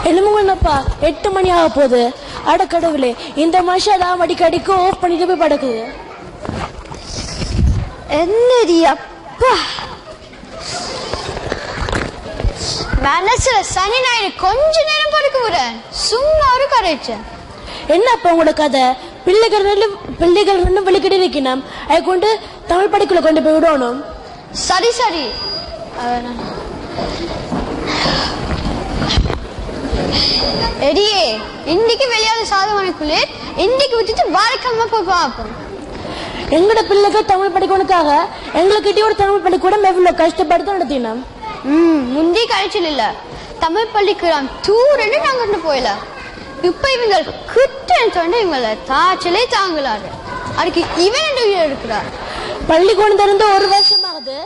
என்னப்பா 8 மணி ஆக போகுது. அட கடவுளே, இந்த மனுஷன் தான் அடிக்கடிக்கு ஆஃப் பண்ணிட்டு போய் படுக்குது. என்னடி அப்பா, மனசுல சனி ஞாயிறு கொஞ்ச நேரம் படுக்க விட சும்மா ஒரு கரைச்சேன். என்னப்பா உங்களோட கதை? பிள்ளைகள் ரெண்டும் வெளிக்கிட்டு இருக்கணும், அதை கொண்டு தமிழ் படிக்கல கொண்டு போய் விடணும். சரி சரி, எடியே இன்னைக்கு வெளியாத சாதனைக்குள்ளே இன்னைக்கு விட்டுட்டு வாரக்கிழமை போய் பார்ப்போம். எங்கட பிள்ளைகள் தமிழ் படிக்கணுக்காக எங்களுக்கு ஒரு தமிழ் பள்ளிக்கூடம் எவ்வளவு கஷ்டப்பட்டு நடத்தினோம். முந்தி கழிச்சல் இல்ல, தமிழ் பள்ளிக்கூடம் டூர்னு நாங்க போயில. இப்ப இவங்க கிட்ட இவங்கள தாச்சலே தாங்கலாரு. அதுக்கு இவன் இருக்கிறார். பள்ளிக்கூடம் திறந்து 1 வருஷம் ஆகுது,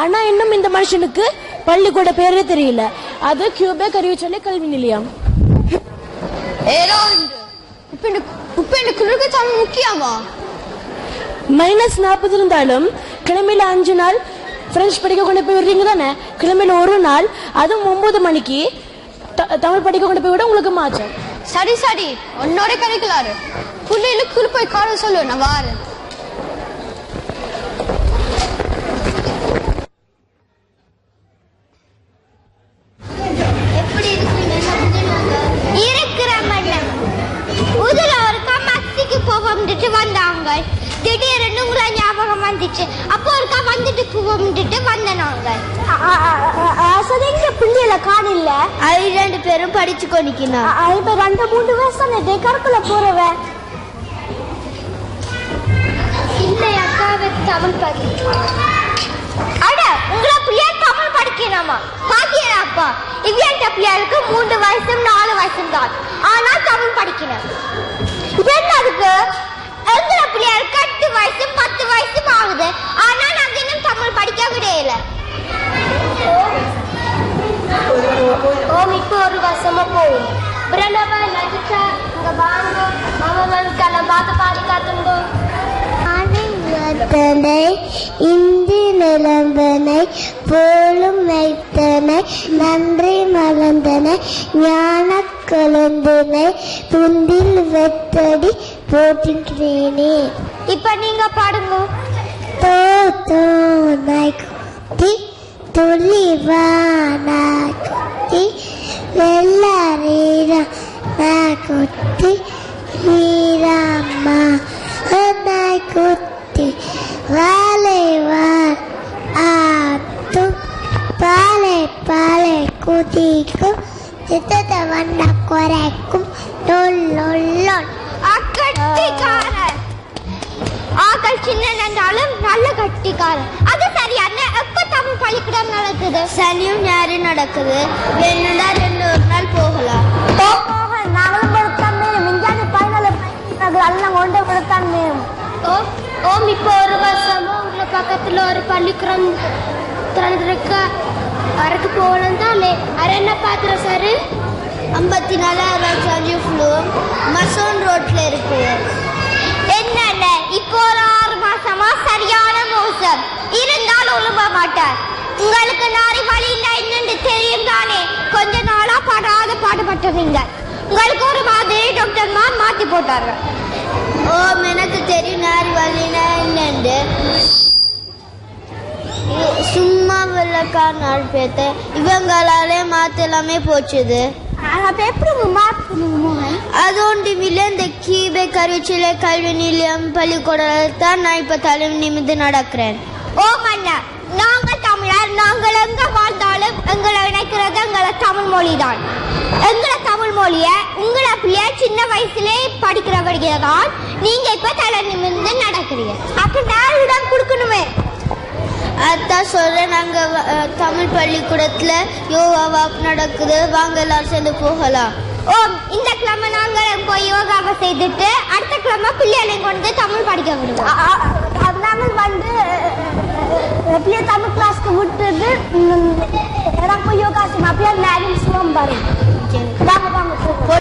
ஆனா இன்னும் இந்த மனுஷனுக்கு பள்ளிக்கூட பேரே தெரியல. அது கியூபேக் அறிவிச்சொல்லி கல்வி நிலையம். தமிழ் முக்கியமா? -40 இருந்தாலும் கிழமையில 5 நாள் பிரெஞ்சு படிக்க கொண்டு போய் விடுறீங்க தானே. கிழமையில 1 நாள், அதுவும் 9 மணிக்கு தமிழ் படிக்க கொண்டு போய் விட உங்களுக்கு மாற்றம். சரி சரி, உன்னோட கிடைக்கலாரு. புள்ளைகளுக்கு போய் காரணம் சொல்லு, நான் வாரேன். வந்தாங்க திடீர்னு உங்களை ஞாபகம் வந்துச்சு. அப்போ ஒருக்கா வந்துட்டு கூப்பிட்டு வந்த நாங்க. பிள்ளைல காணில்ல, 2 பேரும் படிச்சு கொண்டிக்கணும். 2-3 வருஷம் கருக்குள்ள போறவ இல்லை அக்காவை தமிழ் படிக்கணும். அட உங்களை பிள்ளைய தமிழ் படிக்கணுமா? பாத்தியா அப்பா, இவ்வியன்ட்ட பிள்ளைகளுக்கு 3 வயசும் 4 வயசும் தான், ஆனா தமிழ் படிக்கணும். என்ன அதுக்கு? எங்களை பிள்ளைகளுக்கு 8 வயசும் 10 வயசும் ஆகுது, ஆனா நாங்க இன்னும் தமிழ் படிக்க விடையில. இப்போ 1 வருஷமா போகும். பிரணவ நடிச்சா இங்க வாங்க, அவங்களுக்கெல்லாம் பார்த்து பாடி காத்துங்கோ. இந்தி நிலம்பனை போலும் வைத்தனை நன்றி மலர்ந்தனை ஞான கலந்தனை துண்டில் வெத்தடி போட்டின்றேனே. இப்ப நீங்க பாடுங்க. தோ தோ நாய்க்குட்டி துளிவா நாய்க்குட்டி வெள்ளரீரா நாய்க்குட்டி வீராம்மா நாய்க்குட்டி வாழைவார் ஆத்தும் பாலை பாலை குதிக்கும் சித்தத்தை வண்ண குறைக்கும் தொல்லொல்லொல். கட்டிக்காரன் ஆக்கள் சின்ன என்றாலும் நல்ல கட்டிக்காரன். அது சரியான. எப்ப தமிழ் பள்ளிக்கூடம் நடக்குது? சனியும் ஞாயிறும் நடக்குது. வேணும்னா 2 நாள் போகலாம். நாங்களும் கொடுத்தான் மேலும் விஞ்ஞானி பயனாளர் எல்லாம் கொண்டு கொடுத்தான் மேலும். ஓம் இப்போ 1 வருஷமா உங்களை பக்கத்துல ஒரு பள்ளிக்கூடம் திறந்திருக்க அறைக்கு போகணும் தானே. அரை என்ன பாத்திரம் சார்? 54 ஃப்ளோர் மசோன் ரோட்ல இருக்கு. என்னென்ன இப்போ ஒரு 6 மாசமா சரியான மோசம். இருந்தாலும் ஒழுங்க மாட்டார். உங்களுக்கு நாரி வழி இல்லை என்னன்னு தெரியும் தானே. கொஞ்ச நாளா படாத பாடுபட்டவங்க. உங்களுக்கு ஒரு மாதிரி டாக்டர்மா மாத்தி போட்டாங்க. ஓ எனக்கு தெரியும் நாரி வழினா என்னண்டு. சும்மா வெள்ளக்கா நாள் பேத்த இவங்களாலே மாத்தலாமே போச்சுது. அது ஒன்றுமில்ல, இந்த கியூபேக் அறிவிச்சலை கல்வி நிலையம் பள்ளிக்கூடத்தான் நான் இப்ப தலை நிமிந்து நடக்கிறேன். ஓ மன்னா, நாங்க தமிழர், நாங்கள் எங்க வாழ்ந்தாலும் எங்களை நினைக்கிறது எங்களை தமிழ் மொழி தான். எங்களை தமிழ் மொழிய உங்களை பிள்ளைய சின்ன வயசுலே படிக்கிறதான் நீங்க இப்ப தலை நிமிந்து நடக்கிறீங்க. அப்ப நான் இடம் கொடுக்கணுமே. அதான் சொல்றேன், நாங்க தமிழ் பள்ளிக்கூடத்துல யோகா வாக் நடக்குது, வாங்க எல்லாரும் சேர்ந்து போகலாம். ஓ இந்த கிழமை நாங்க போய் யோகாவை செய்துட்டு அடுத்த கிழமை பிள்ளைகளை கொண்டு தமிழ் படிக்க விடுவோம். நாங்கள் வந்து பிள்ளைய தமிழ் கிளாஸ்க்கு விட்டுட்டு போய் யோகா செய்யணும். அப்படியே நேரம் சுகம் வரும்.